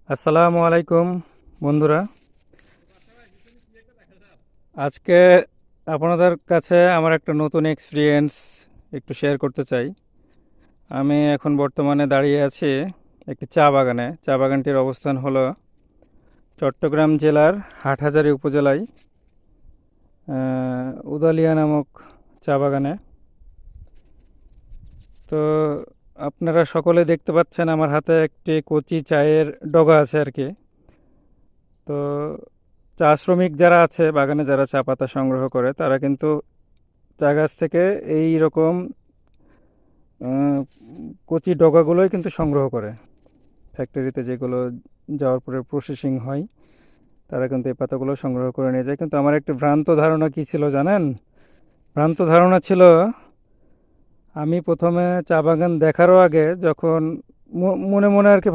আসসালামু আলাইকুম বন্ধুরা। আজকে আপনাদের কাছে আমার একটা নতুন এক্সপিরিয়েন্স একটু শেয়ার করতে চাই। আমি এখন বর্তমানে দাঁড়িয়ে আছি একটি চা বাগানে। চা বাগানটির অবস্থান হলো চট্টগ্রাম জেলার হাটহাজারী উপজেলায় উদালিয়া নামক চা বাগানে। তো আপনারা সকলে দেখতে পাচ্ছেন আমার হাতে একটি কচি চায়ের ডগা আছে আর কি। তো চা শ্রমিক যারা আছে বাগানে, যারা চা পাতা সংগ্রহ করে, তারা কিন্তু চা গাছ থেকে এই রকম কচি ডগাগুলোই কিন্তু সংগ্রহ করে। ফ্যাক্টরিতে যেগুলো যাওয়ার পরে প্রসেসিং হয়, তারা কিন্তু এই পাতাগুলো সংগ্রহ করে নিয়ে যায়। কিন্তু আমার একটি ভ্রান্ত ধারণা কী ছিল জানেন? ভ্রান্ত ধারণা ছিল, আমি প্রথমে চা বাগান দেখারও আগে যখন মনে মনে আর কি